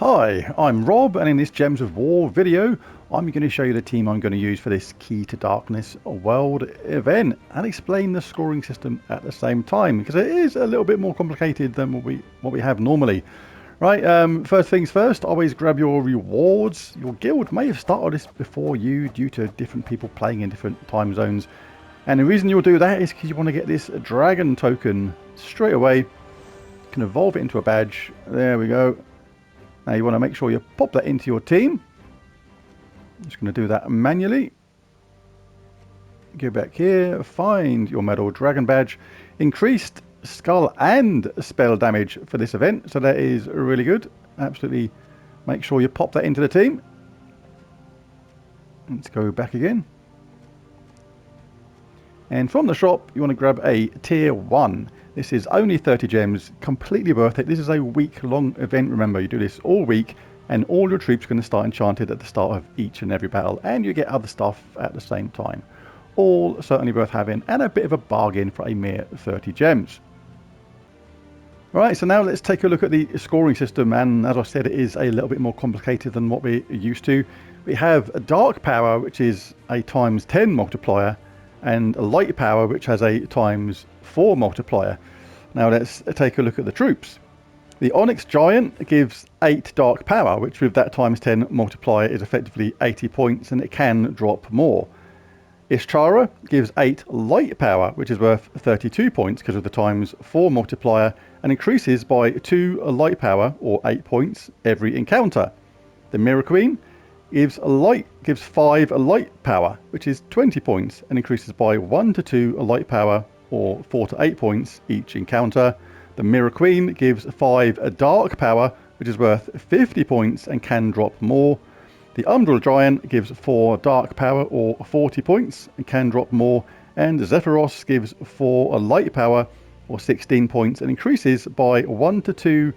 Hi, I'm Rob, and in this Gems of War video I'm going to show you the team I'm going to use for this Key to Darkness World event and explain the scoring system at the same time, because it is a little bit more complicated than what we have normally. Right, first things first, always grab your rewards. Your guild may have started this before you due to different people playing in different time zones, and the reason you'll do that is because you want to get this dragon token straight away. You can evolve it into a badge. There we go. Now you want to make sure you pop that into your team. I'm just going to do that manually. Go back here, find your medal dragon badge. Increased skull and spell damage for this event, so that is really good. Absolutely make sure you pop that into the team. Let's go back again. And from the shop you want to grab a tier 1. This is only 30 gems, completely worth it. This is a week-long event, remember. You do this all week, and all your troops are going to start enchanted at the start of each and every battle, and you get other stuff at the same time. All certainly worth having, and a bit of a bargain for a mere 30 gems. Alright, so now let's take a look at the scoring system, and as I said, it is a little bit more complicated than what we're used to. We have a dark power, which is a ×10 multiplier, and a light power, which has a ×4 multiplier. Now let's take a look at the troops. The Onyx Giant gives 8 dark power, which with that ×10 multiplier is effectively 80 points, and it can drop more. Ishchara gives 8 light power, which is worth 32 points because of the ×4 multiplier, and increases by 2 light power, or 8 points, every encounter. The Mirror Queen gives 5 light power, which is 20 points, and increases by 1 to 2 light power, or 4 to 8 points each encounter. The Mirror Queen gives 5 dark power, which is worth 50 points and can drop more. The Umbral Giant gives 4 dark power, or 40 points, and can drop more. And Zephyros gives 4 light power, or 16 points, and increases by 1 to 2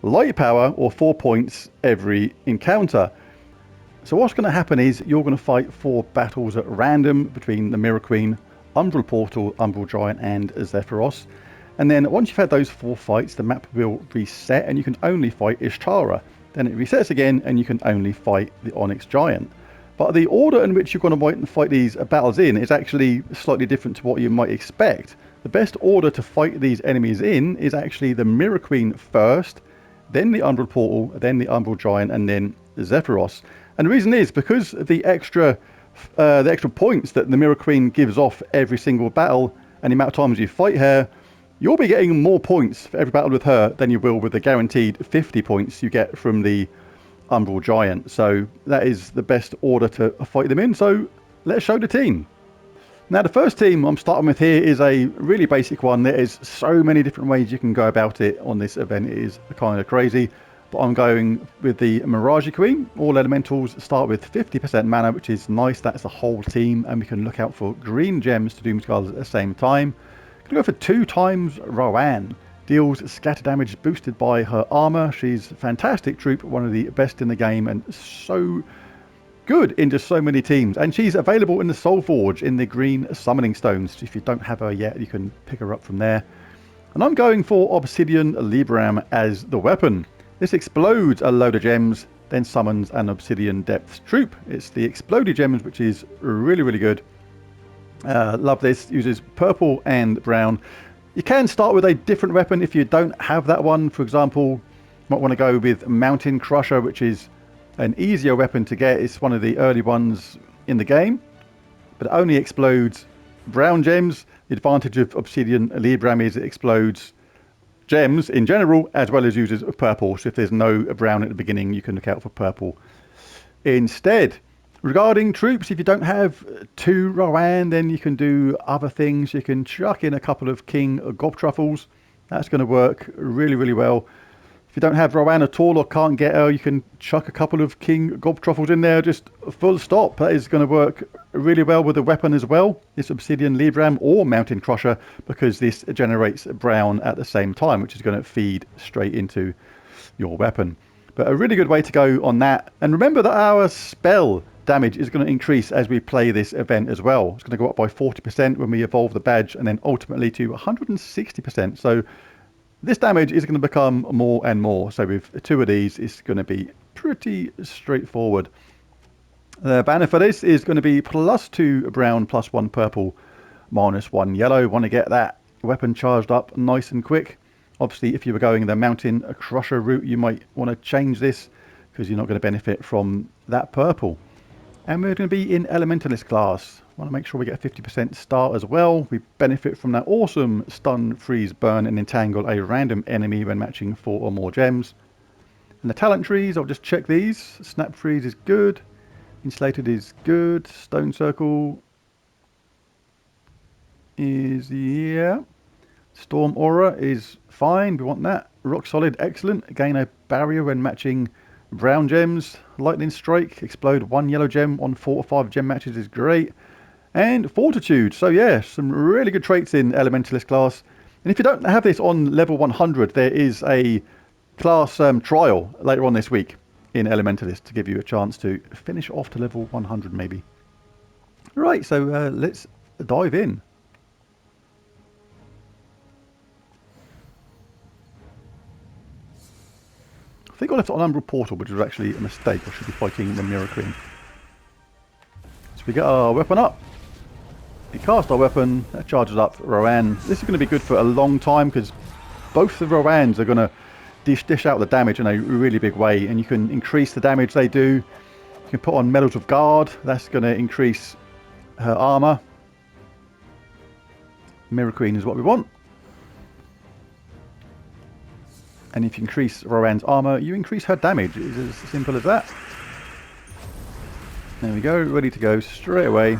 light power, or 4 points every encounter. So what's going to happen is you're going to fight 4 battles at random between the Mirror Queen, Umbral Portal, Umbral Giant and Zephyros. And then once you've had those 4 fights, the map will reset and you can only fight Ishchara. Then it resets again and you can only fight the Onyx Giant. But the order in which you're going to fight these battles in is actually slightly different to what you might expect. The best order to fight these enemies in is actually the Mirror Queen first, then the Umbral Portal, then the Umbral Giant, and then Zephyros. And the reason is because the extra points that the Mirror Queen gives off every single battle, and the amount of times you fight her, you'll be getting more points for every battle with her than you will with the guaranteed 50 points you get from the Umbral Giant. So that is the best order to fight them in. So let's show the team. Now the first team I'm starting with here is a really basic one. There is so many different ways you can go about it on this event. It is kind of crazy. But I'm going with the Mirage Queen. All elementals start with 50% mana, which is nice. That's the whole team, and we can look out for green gems to doom skulls at the same time. Gonna go for 2 times Rowan. Deals scatter damage boosted by her armor. She's a fantastic troop, one of the best in the game, and so good into so many teams. And she's available in the Soul Forge in the green summoning stones. If you don't have her yet, you can pick her up from there. And I'm going for Obsidian Libram as the weapon. This explodes a load of gems, then summons an Obsidian Depths troop. It's the exploded gems, which is really, really good. Love this. Uses purple and brown. You can start with a different weapon if you don't have that one. For example, you might want to go with Mountain Crusher, which is an easier weapon to get. It's one of the early ones in the game, but it only explodes brown gems. The advantage of Obsidian Libram is it explodes gems in general, as well as uses purple. So if there's no brown at the beginning, you can look out for purple instead. Regarding troops, if you don't have 2 Rowan, then you can do other things. You can chuck in a couple of King Gobtruffles. That's going to work really, really well. If you don't have Rowan at all or can't get her, you can chuck a couple of King Gobtruffles in there, just full stop. That is going to work really well with the weapon as well, this Obsidian Libram or Mountain Crusher, because this generates brown at the same time, which is going to feed straight into your weapon. But a really good way to go on that. And remember that our spell damage is going to increase as we play this event as well. It's going to go up by 40% when we evolve the badge, and then ultimately to 160%. So This damage is going to become more and more. So with 2 of these, it's going to be pretty straightforward. The banner for this is going to be +2 brown, +1 purple, -1 yellow. Want to get that weapon charged up nice and quick. Obviously, if you were going the mountain crusher route, you might want to change this because you're not going to benefit from that purple. And we're going to be in Elementalist class. Want to make sure we get a 50% start as well. We benefit from that awesome stun, freeze, burn and entangle a random enemy when matching 4 or more gems. And the talent trees, I'll just check these. Snap freeze is good. Insulated is good. Stone circle is, yeah. Storm aura is fine. We want that. Rock solid, excellent. Gain a barrier when matching brown gems. Lightning strike, explode 1 yellow gem on 4 or 5 gem matches is great. And fortitude. So yeah, some really good traits in Elementalist class. And if you don't have this on level 100, there is a class trial later on this week in Elementalist to give you a chance to finish off to level 100 maybe. Right, so let's dive in. I think I left it on Umbral Portal, which was actually a mistake. I should be fighting the Mirror Queen. So we get our weapon up. We cast our weapon, that charges up Rowan. This is going to be good for a long time because both the Rowans are going to dish out the damage in a really big way, and you can increase the damage they do. You can put on Medals of Guard, that's going to increase her armor. Mirror Queen is what we want. And if you increase Rowan's armor, you increase her damage. It's as simple as that. There we go, ready to go straight away.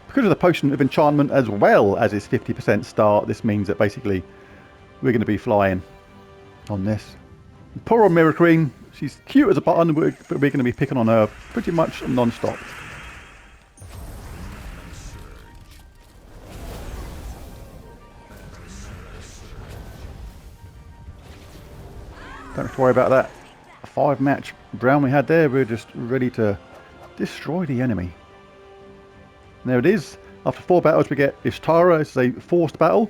Because of the Potion of Enchantment as well as its 50% start, this means that basically we're going to be flying on this. Poor old Mirror Queen, she's cute as a button, but we're going to be picking on her pretty much non-stop. Don't have to worry about that 5-match brown we had there. We're just ready to destroy the enemy. And there it is. After 4 battles we get Ishtara. It's a forced battle.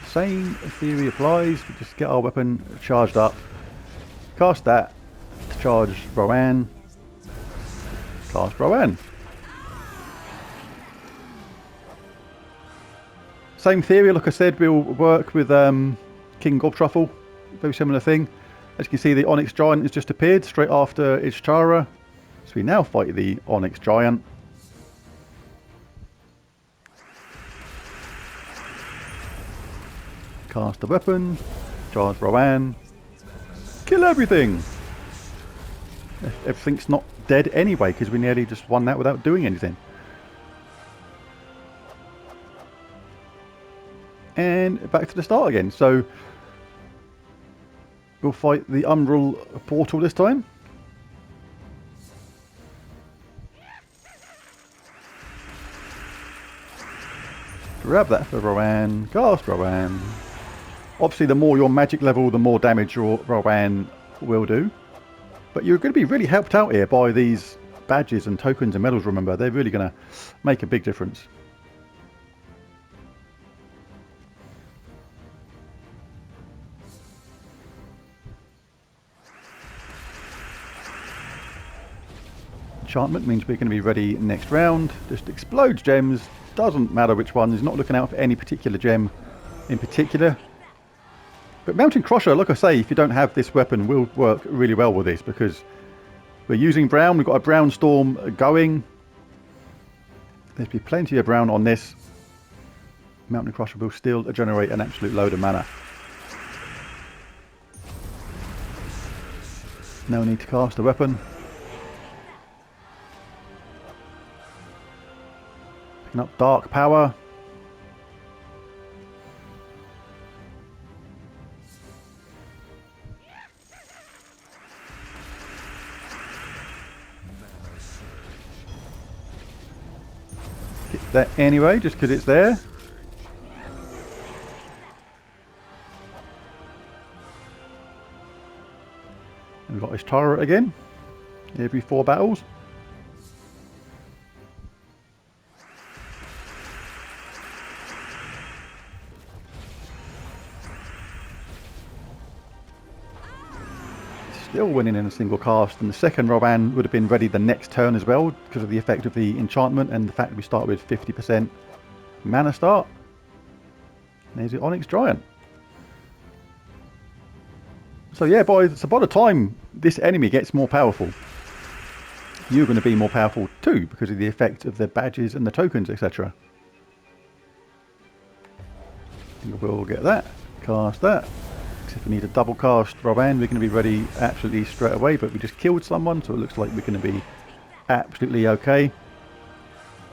Same theory applies. We just get our weapon charged up. Cast that to charge Rowan. Cast Rowan. Same theory, like I said, will work with King Gobtruffle. Very similar thing. As you can see, the Onyx Giant has just appeared straight after Ishtara. So we now fight the Onyx Giant. Cast the weapon. Charge Rowan. Kill everything! Everything's not dead anyway, because we nearly just won that without doing anything. And back to the start again. So we'll fight the Umbral Portal this time. Grab that for Rowan. Cast Rowan. Obviously, the more your magic level, the more damage your Rowan will do. But you're going to be really helped out here by these badges and tokens and medals, remember. They're really going to make a big difference. Enchantment means we're going to be ready next round. Just explodes gems. Doesn't matter which one. He's not looking out for any particular gem in particular. But Mountain Crusher, like I say, if you don't have this weapon, will work really well with this because we're using brown. We've got a brown storm going. There'll be plenty of brown on this. Mountain Crusher will still generate an absolute load of mana. No need to cast the weapon. Picking up Dark Power. Get that anyway, just because it's there. And we've got Ishtara again. Every 4 battles. still winning in a single cast, and the second Rowan would have been ready the next turn as well because of the effect of the enchantment and the fact that we start with 50% mana start. And there's the Onyx Giant. So yeah, boys, so by the time this enemy gets more powerful, you're going to be more powerful too because of the effect of the badges and the tokens, etc. We'll get that, cast that. If we need a double cast Rowan, we're going to be ready absolutely straight away, but we just killed someone, so it looks like we're going to be absolutely okay.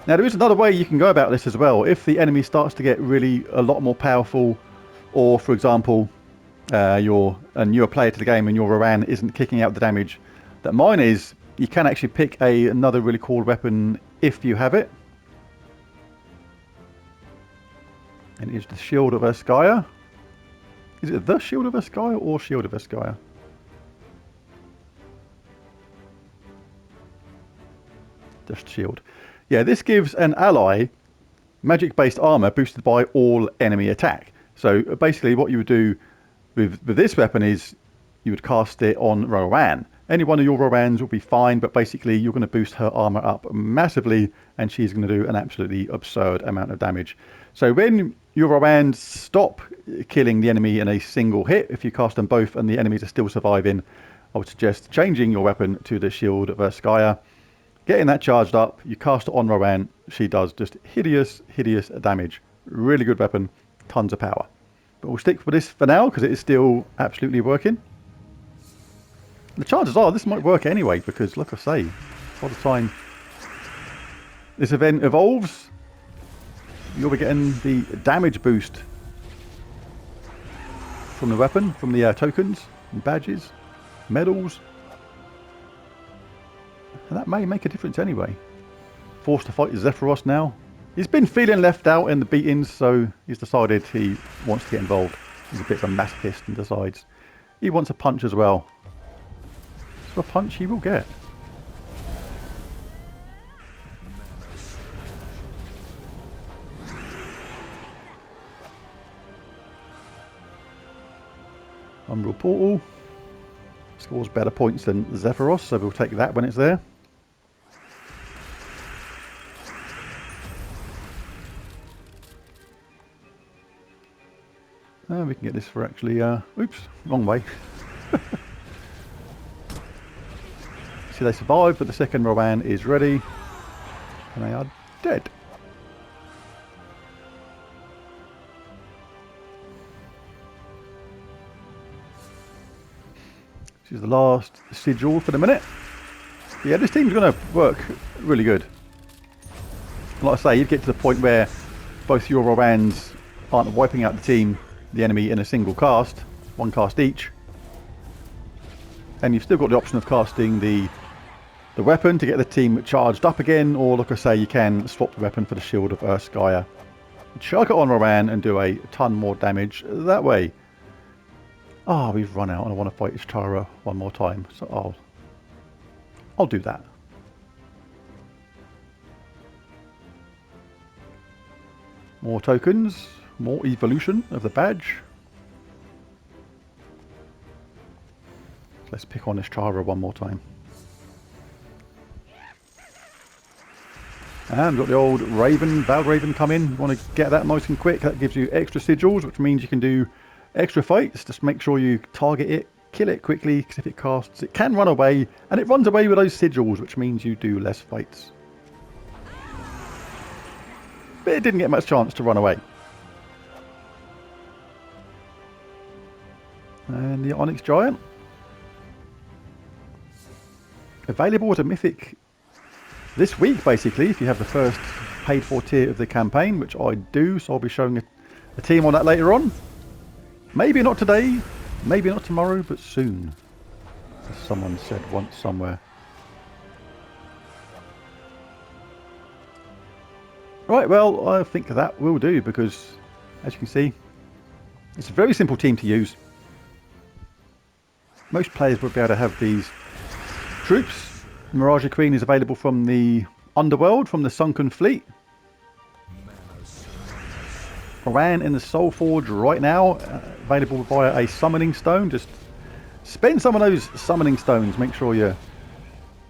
Now there is another way you can go about this as well. If the enemy starts to get really a lot more powerful, or for example you're a newer player to the game and your Rowan isn't kicking out the damage that mine is, you can actually pick another really cool weapon if you have it. And it is the Shield of Urskaya. Is it the Shield of Urskaya or Shield of Urskaya? Just Shield. Yeah, this gives an ally magic-based armor boosted by all enemy attack. So basically what you would do with this weapon is you would cast it on Rowan. Any one of your Rowans will be fine, but basically you're going to boost her armor up massively and she's going to do an absolutely absurd amount of damage. So when your Rowans stop killing the enemy in a single hit, if you cast them both and the enemies are still surviving, I would suggest changing your weapon to the Shield of Urskaya, getting that charged up, you cast it on Rowan, she does just hideous damage. Really good weapon, tons of power. But we'll stick with this for now because it is still absolutely working. The chances are this might work anyway because, like I say, by the time this event evolves, you'll be getting the damage boost from the weapon, from the tokens and badges, medals. And that may make a difference anyway. Forced to fight Zephyros now. He's been feeling left out in the beatings, so he's decided he wants to get involved. He's a bit of a masochist and decides he wants a punch as well. So a punch he will get. Umbral Portal. Scores better points than Zephyros, so we'll take that when it's there. We can get this for actually, oops, wrong way. See, they survived, but the second Rowan is ready, and they are dead. This is the last sigil for the minute. But yeah, this team's going to work really good. Like I say, you get to the point where both your Rowans aren't wiping out the enemy in a single cast, one cast each. And you've still got the option of casting the weapon to get the team charged up again, or like I say, you can swap the weapon for the Shield of Urskaya. Chuck it on Rowan and do a ton more damage that way. Ah, we've run out and I want to fight Ishtara one more time, so I'll do that. More tokens, more evolution of the badge. Let's pick on Ishtara one more time. And we've got the old Raven, Valraven come in. You want to get that nice and quick. That gives you extra sigils, which means you can do extra fights. Just make sure you target it, kill it quickly, because if it casts, it can run away. And it runs away with those sigils, which means you do less fights. But it didn't get much chance to run away. And the Onyx Giant. Available as a mythic this week, basically, if you have the first paid for tier of the campaign, which I do, so I'll be showing a team on that later on. Maybe not today, maybe not tomorrow, but soon, as someone said once somewhere. Right, well, I think that will do, because, as you can see, it's a very simple team to use. Most players will be able to have these troops. Mirage Queen is available from the Underworld, from the Sunken Fleet. Rowan in the Soul Forge right now, available via a Summoning Stone. Just Spend some of those summoning stones. Make sure you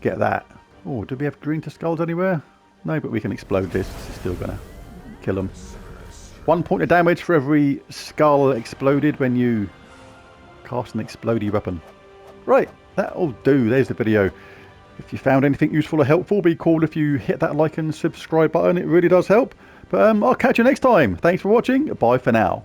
get that. Oh, do we have green to skulls anywhere? No, but we can explode this. This is still going to kill them. 1 point of damage for every skull exploded when you cast an explodey weapon. Right, that'll do. There's the video. If you found anything useful or helpful, be cool if you hit that like and subscribe button. It really does help. But I'll catch you next time. Thanks for watching. Bye for now.